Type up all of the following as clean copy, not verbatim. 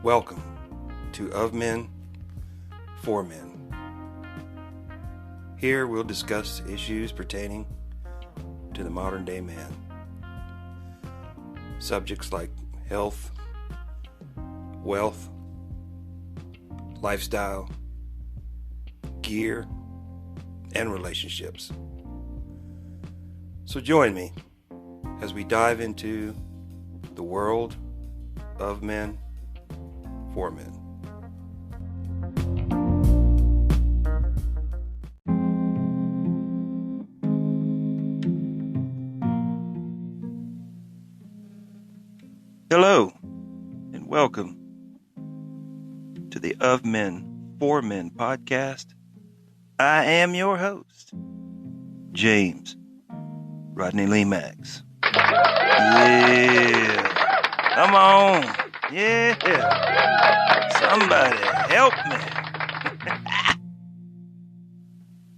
Welcome to Of Men, For Men. Here we'll discuss issues pertaining to the modern day man. Subjects like health, wealth, lifestyle, gear, and relationships. So join me as we dive into the world of men, for men. Hello, and welcome to the Of Men, For Men podcast. I am your host, James Rodney Lee Max. Yeah, come on, yeah. Somebody help me.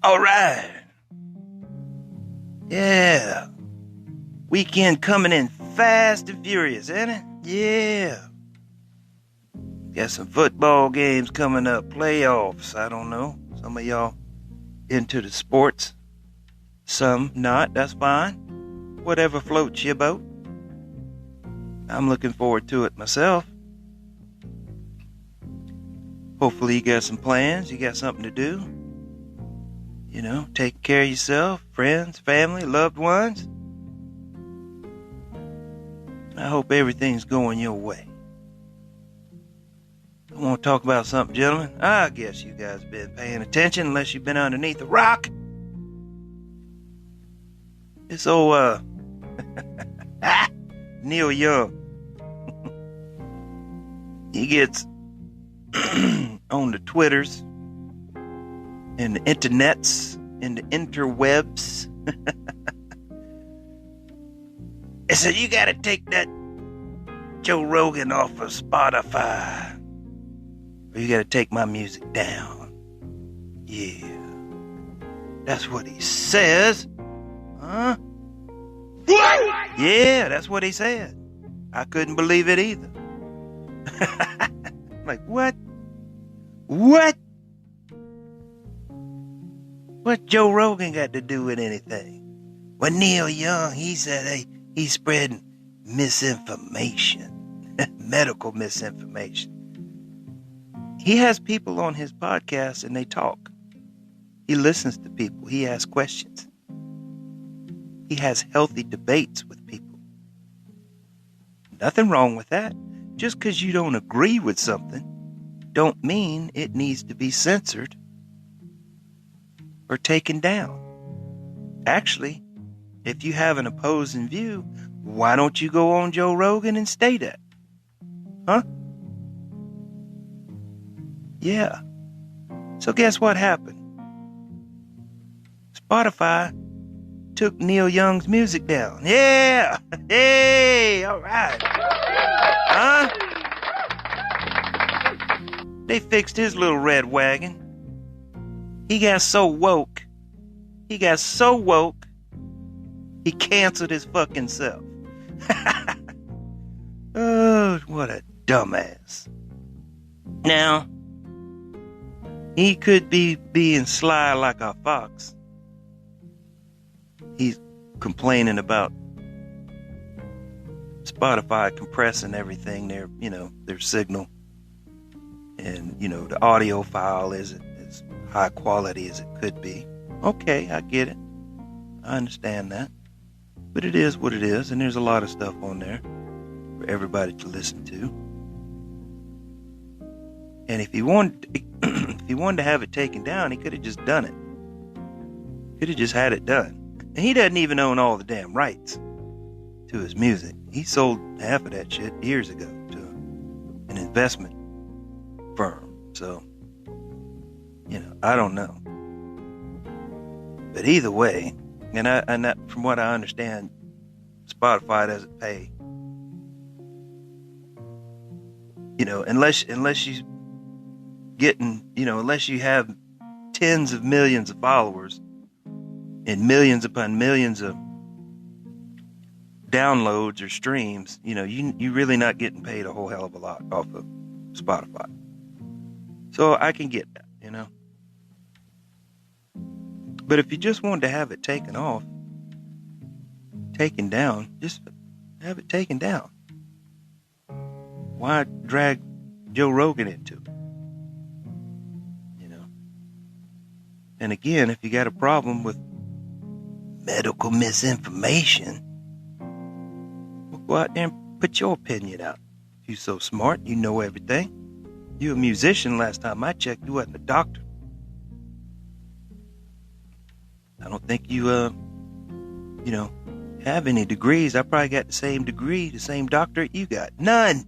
All right. Yeah. Weekend coming in fast and furious, ain't it? Yeah. Got some football games coming up, playoffs. I don't know. Some of y'all into the sports. Some not. That's fine. Whatever floats your boat. I'm looking forward to it myself. Hopefully you got some plans, you got something to do. You know, taking care of yourself, friends, family, loved ones. I hope everything's going your way. I want to talk about something, gentlemen. I guess you guys have been paying attention unless you've been underneath a rock. This old, Neil Young. He gets on the Twitters and the internets and the interwebs. He said, you gotta take that Joe Rogan off of Spotify, or you gotta take my music down. Yeah. That's what he says. Huh? What? Yeah, that's what he said. I couldn't believe it either. Like, what? What? What Joe Rogan got to do with anything? Well, Neil Young, he said, hey, he's spreading misinformation, medical misinformation. He has people on his podcast and they talk. He listens to people. He asks questions. He has healthy debates with people. Nothing wrong with that. Just because you don't agree with something, don't mean it needs to be censored or taken down. Actually, if you have an opposing view, why don't you go on Joe Rogan and state that? Huh? Yeah. So guess what happened? Spotify took Neil Young's music down. Yeah. Hey, all right. Huh? They fixed his little red wagon. He got so woke. He canceled his fucking self. Oh, what a dumbass. Now, he could be being sly like a fox. He's complaining about Spotify compressing everything, their signal. And, the audio file isn't as high quality as it could be. Okay, I get it. I understand that. But it is what it is, and there's a lot of stuff on there for everybody to listen to. And if he wanted to have it taken down, he could have just done it. Could have just had it done. And he doesn't even own all the damn rights to his music. He sold half of that shit years ago to an investment firm. So, I don't know. But either way, and from what I understand, Spotify doesn't pay. Unless you getting, unless you have tens of millions of followers and millions upon millions of downloads or streams, you're really not getting paid a whole hell of a lot off of Spotify. So I can get that, you know. But if you just wanted to have it taken down, just have it taken down. Why drag Joe Rogan into it? You know. And again, if you got a problem with medical misinformation, well, go out there and put your opinion out. If you're so smart, you know everything. You're a musician. Last time I checked, you wasn't a doctor. I don't think you have any degrees. I probably got the same degree, the same doctorate you got. None.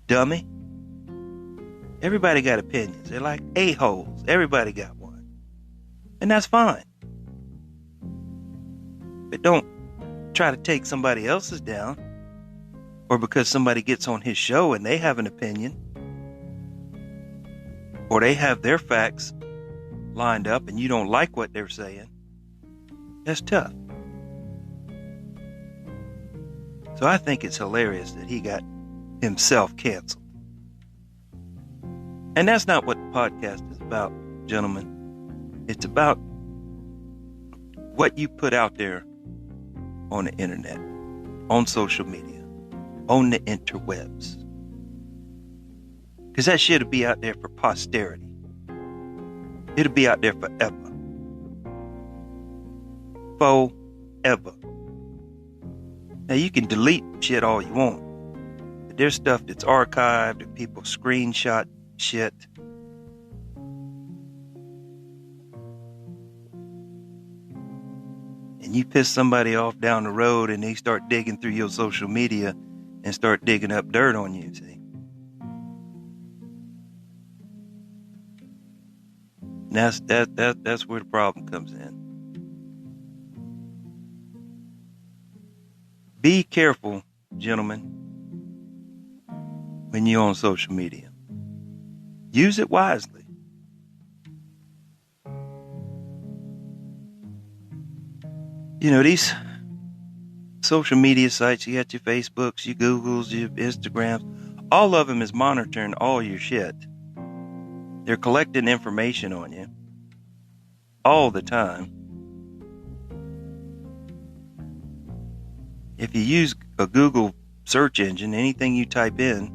Dummy. Everybody got opinions. They're like a-holes. Everybody got one. And that's fine. But don't try to take somebody else's down. Or because somebody gets on his show and they have an opinion. Or they have their facts lined up and you don't like what they're saying. That's tough. So I think it's hilarious that he got himself canceled. And that's not what the podcast is about, gentlemen. It's about what you put out there on the internet, on social media, on the interwebs. Because that shit will be out there for posterity. It'll be out there forever. Forever. Now you can delete shit all you want. But there's stuff that's archived and people screenshot shit. And you piss somebody off down the road and they start digging through your social media and start digging up dirt on you, see? That's where the problem comes in. Be careful, gentlemen, when you're on social media. Use it wisely. You know, these social media sites, you got your Facebooks, your Googles, your Instagrams, all of them is monitoring all your shit. They're collecting information on you all the time. If you use a Google search engine, anything you type in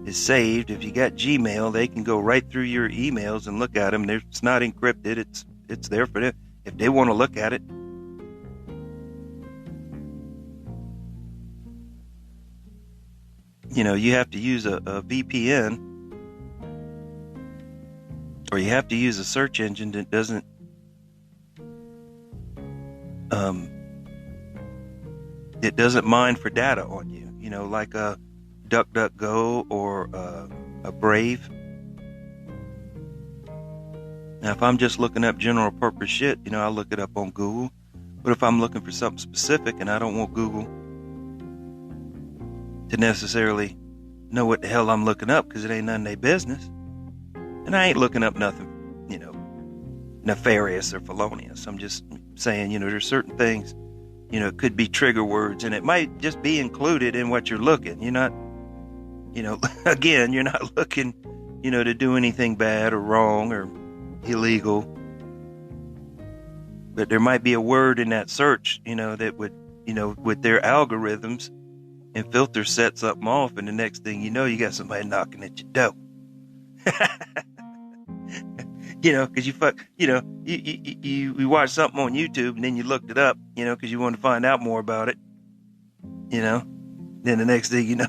is saved. If you got Gmail, they can go right through your emails and look at them. It's not encrypted. It's there for them if they want to look at it. You know, you have to use a VPN. Or you have to use a search engine that doesn't mine for data on you. You know, like a DuckDuckGo or a Brave. Now, if I'm just looking up general purpose shit, you know, I'll look it up on Google. But if I'm looking for something specific and I don't want Google to necessarily know what the hell I'm looking up because it ain't none of their business. And I ain't looking up nothing, you know, nefarious or felonious. I'm just saying, you know, there's certain things, you know, it could be trigger words and it might just be included in what you're looking. You're not, you know, again, you're not looking, you know, to do anything bad or wrong or illegal. But there might be a word in that search, you know, that would, you know, with their algorithms and filters set something off. And the next thing you know, you got somebody knocking at your door. You know, because you watch something on YouTube and then you looked it up, you know, because you wanted to find out more about it, you know. Then the next thing you know,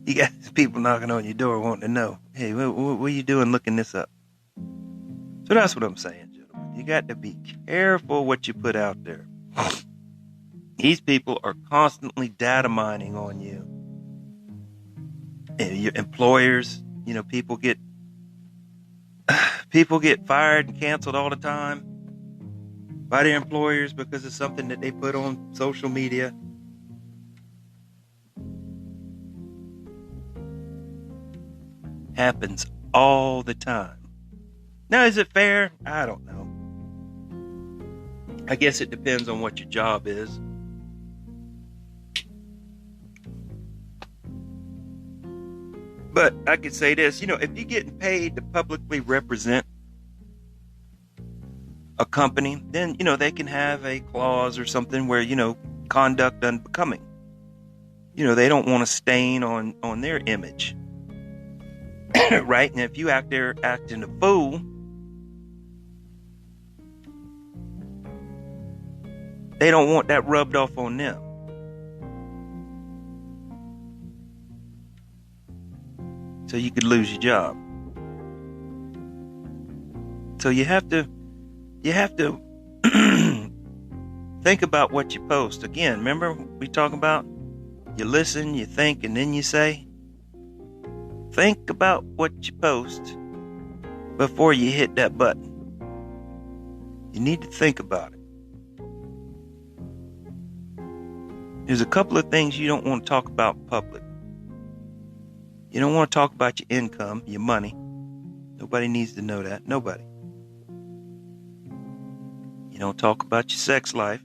you got people knocking on your door wanting to know, hey, what are you doing looking this up? So that's what I'm saying, gentlemen. You got to be careful what you put out there. These people are constantly data mining on you. And your employers, you know, people get fired and canceled all the time by their employers because of something that they put on social media. Happens all the time. Now, is it fair? I don't know. I guess it depends on what your job is. But I could say this, if you're getting paid to publicly represent a company, then, they can have a clause or something where, conduct unbecoming. They don't want to stain on their image. Right? And if you out there acting a fool, they don't want that rubbed off on them. So you could lose your job. So you have to think about what you post. Again, remember we talk about you listen, you think, and then you say? Think about what you post before you hit that button. You need to think about it. There's a couple of things you don't want to talk about in public. You don't want to talk about your income, your money. Nobody needs to know that. Nobody. You don't talk about your sex life.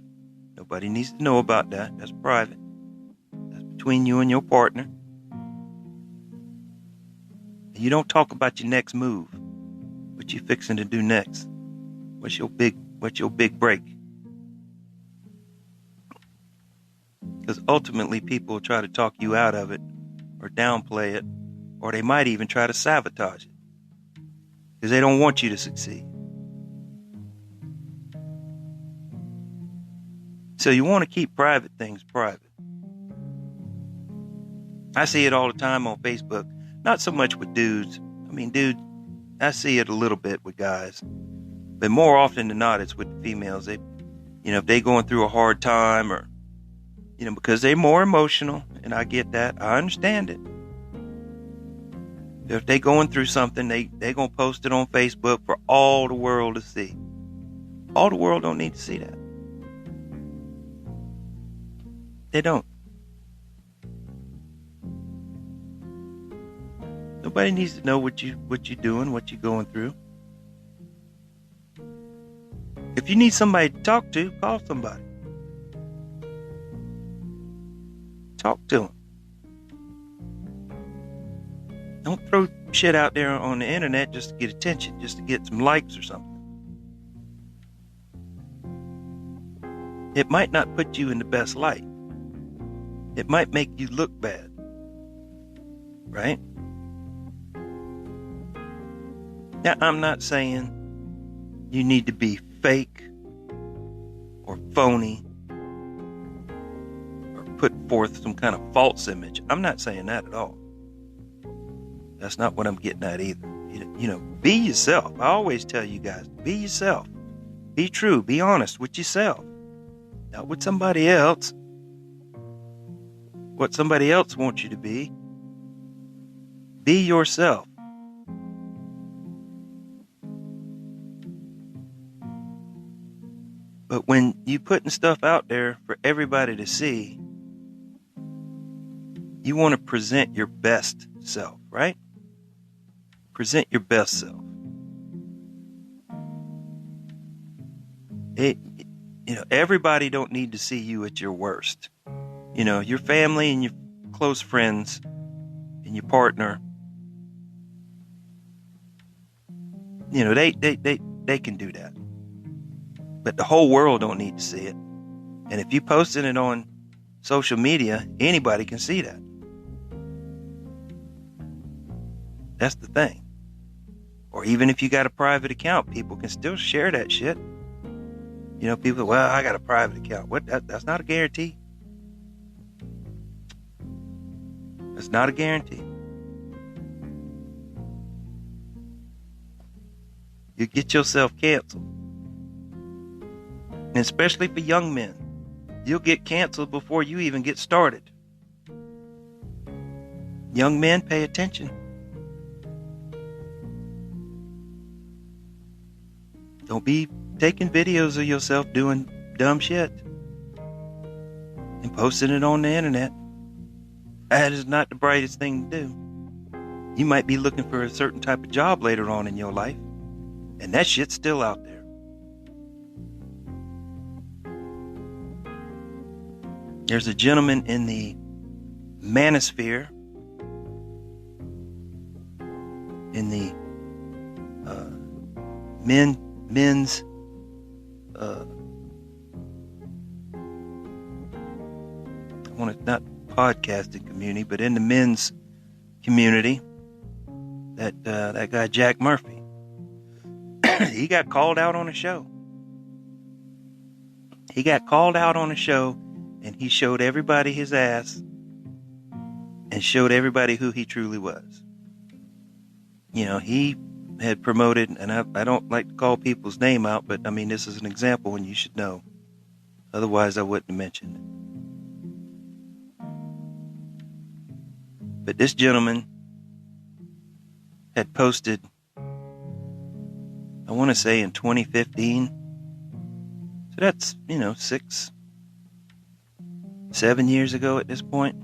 Nobody needs to know about that. That's private. That's between you and your partner. You don't talk about your next move. What you fixing to do next. What's your big break? Because ultimately people will try to talk you out of it or downplay it, or they might even try to sabotage it because they don't want you to succeed. So you want to keep private things private. I see it all the time on Facebook. Not so much with dudes. I see it a little bit with guys. But more often than not, it's with the females. They, if they going through a hard time or, because they're more emotional, and I get that. I understand it. If they going through something, they going to post it on Facebook for all the world to see. All the world don't need to see that. They don't. Nobody needs to know what you're doing, what you're going through. If you need somebody to talk to, call somebody. Talk to them. Don't throw shit out there on the internet just to get attention, just to get some likes or something. It might not put you in the best light. It might make you look bad. Right? Now, I'm not saying you need to be fake or phony or put forth some kind of false image. I'm not saying that at all. That's not what I'm getting at either. Be yourself. I always tell you guys, be yourself. Be true. Be honest with yourself. Not with somebody else. What somebody else wants you to be. Be yourself. But when you putting stuff out there for everybody to see, you want to present your best self, right? Present your best self. Everybody don't need to see you at your worst. Your family and your close friends and your partner, they can do that. But the whole world don't need to see it. And if you posting it on social media, anybody can see that. That's the thing. Or even if you got a private account, people can still share that shit. People, well, I got a private account. What? That's not a guarantee. That's not a guarantee. You get yourself canceled. And especially for young men, you'll get canceled before you even get started. Young men, pay attention. Don't be taking videos of yourself doing dumb shit and posting it on the internet. That is not the brightest thing to do. You might be looking for a certain type of job later on in your life, and that shit's still out there. There's a gentleman in the manosphere in the men's I want to not podcasting community, but in the men's community, that guy Jack Murphy, he got called out on a show. He got called out on a show, and he showed everybody his ass and showed everybody who he truly was. You know, he had promoted, and I don't like to call people's name out, but I mean, this is an example and you should know. Otherwise, I wouldn't have mentioned it. But this gentleman had posted, I want to say in 2015, so that's, 7 years ago at this point,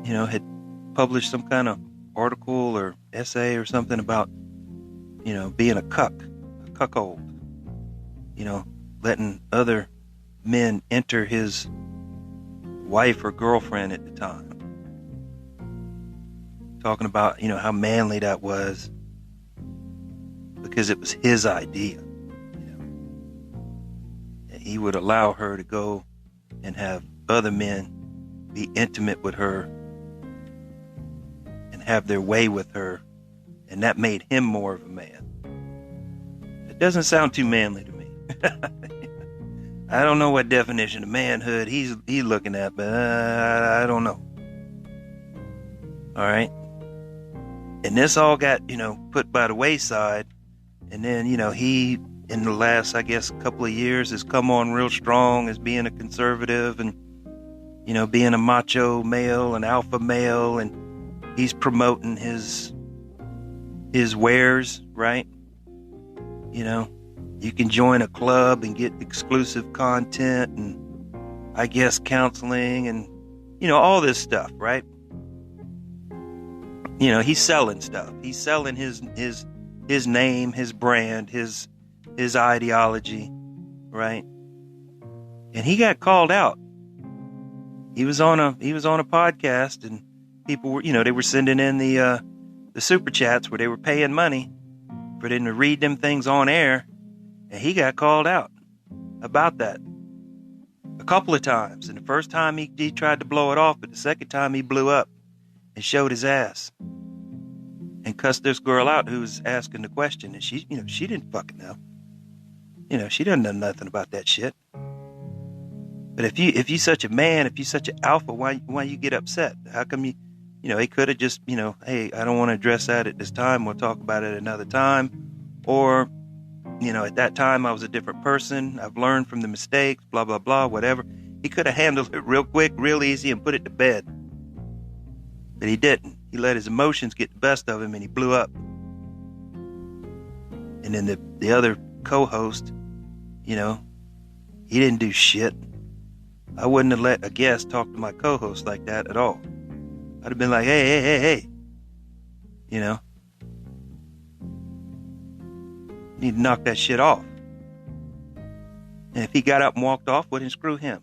had published some kind of article or essay or something about, being a cuckold, letting other men enter his wife or girlfriend at the time. Talking about, how manly that was because it was his idea. He would allow her to go and have other men be intimate with her and have their way with her, and that made him more of a man. It doesn't sound too manly to me. I don't know what definition of manhood he's looking at, but I don't know. All right. And this all got, put by the wayside. And then, he, in the last, I guess, couple of years has come on real strong as being a conservative and, being a macho male, an alpha male. And he's promoting his wares, right? You can join a club and get exclusive content and, I guess, counseling and, all this stuff, right? He's selling stuff. He's selling his name, his brand, his ideology, right? And he got called out. He was on a podcast, and people were, they were sending in the super chats where they were paying money for them to read them things on air. And he got called out about that a couple of times. And the first time he tried to blow it off, but the second time he blew up and showed his ass and cussed this girl out who was asking the question. And she, she didn't fucking know. She doesn't know nothing about that shit. But if you such a man, if you such an alpha, why you get upset? How come he could have just, hey, I don't want to address that at this time. We'll talk about it another time. Or, at that time I was a different person. I've learned from the mistakes, blah, blah, blah, whatever. He could have handled it real quick, real easy, and put it to bed. But he didn't. He let his emotions get the best of him, and he blew up. And then the other co-host, he didn't do shit. I wouldn't have let a guest talk to my co-host like that at all. I'd have been like, hey. Need to knock that shit off. And if he got up and walked off, well, then screw him.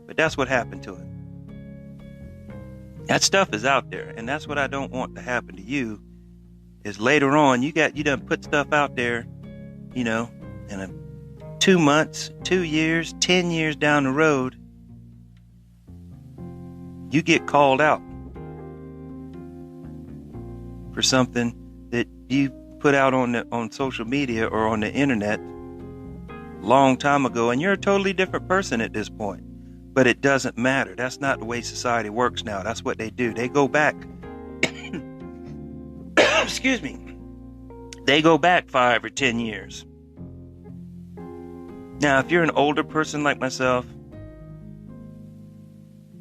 But that's what happened to him. That stuff is out there, and that's what I don't want to happen to you. Is later on you done put stuff out there, and 2 months, 2 years, 10 years down the road, you get called out for something that you put out on social media or on the internet long time ago, and you're a totally different person at this point. But it doesn't matter. That's not the way society works now. That's what they do. They go back. Excuse me. They go back 5 or 10 years. Now, if you're an older person like myself,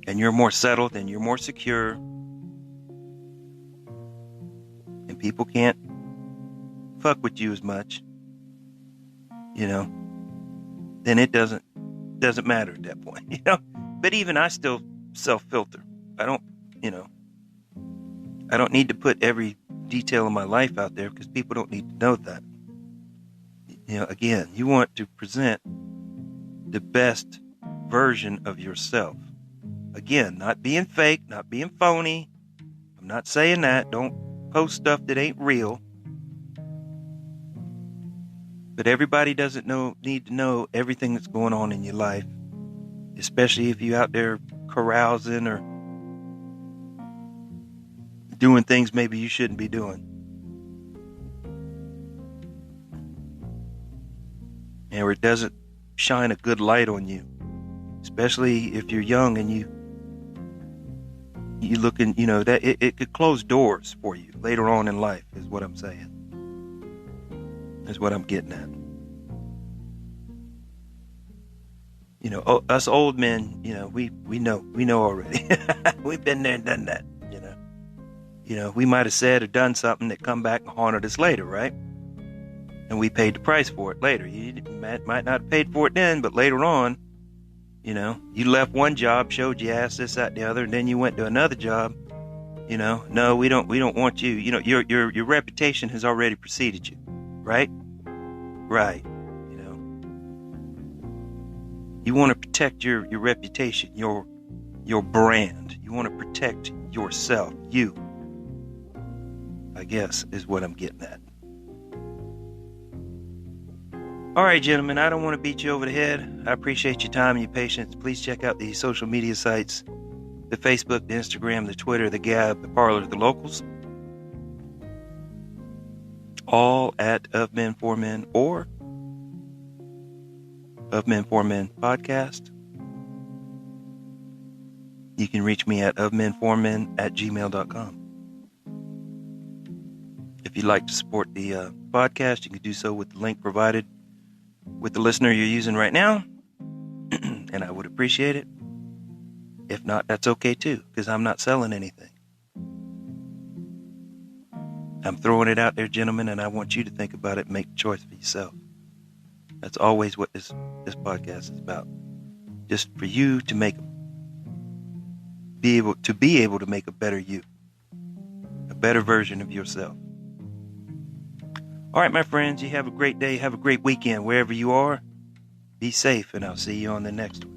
and you're more settled and you're more secure, and people can't fuck with you as much, then it doesn't matter at that point, But even I still self-filter. I don't need to put every detail of my life out there because people don't need to know that. Again, you want to present the best version of yourself. Again, not being fake, not being phony. I'm I'm not saying that. Don't post stuff that ain't real. But everybody doesn't need to know everything that's going on in your life, especially if you're out there carousing or doing things maybe you shouldn't be doing. And where it doesn't shine a good light on you, especially if you're young and you looking, that it could close doors for you later on in life, is what I'm saying. Is what I'm getting at. Us old men, we know already. We've been there and done that, we might have said or done something that come back and haunted us later, right? And we paid the price for it later. You might not have paid for it then, but later on, you left one job, showed your ass, this, that, the other, and then you went to another job. No, we don't want you. Your reputation has already preceded you, right? Right. You want to protect your reputation, your brand. You want to protect yourself, you, I guess, is what I'm getting at. All right, gentlemen, I don't want to beat you over the head. I appreciate your time and your patience. Please check out the social media sites, the Facebook, the Instagram, the Twitter, the Gab, the Parler, the Locals. All at Of Men For Men or Of Men For Men Podcast. You can reach me at ofmenformen@gmail.com. If you'd like to support the podcast, you can do so with the link provided with the listener you're using right now, and I would appreciate it. If not, that's okay too, because I'm not selling anything. I'm throwing it out there, gentlemen, and I want you to think about it and make a choice for yourself. That's always what this podcast is about. Just for you to be able to make a better you, a better version of yourself. All right, my friends, you have a great day. Have a great weekend wherever you are. Be safe, and I'll see you on the next one.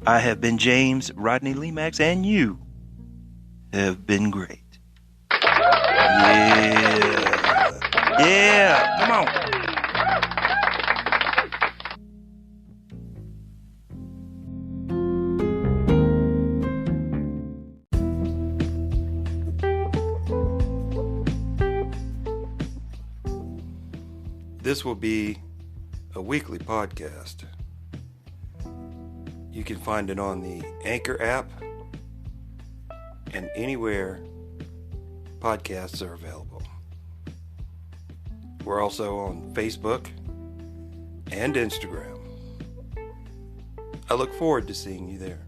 I have been James Rodney Lemax, and you have been great. Yeah, come on. This will be a weekly podcast. You can find it on the Anchor app and anywhere podcasts are available. We're also on Facebook and Instagram. I look forward to seeing you there.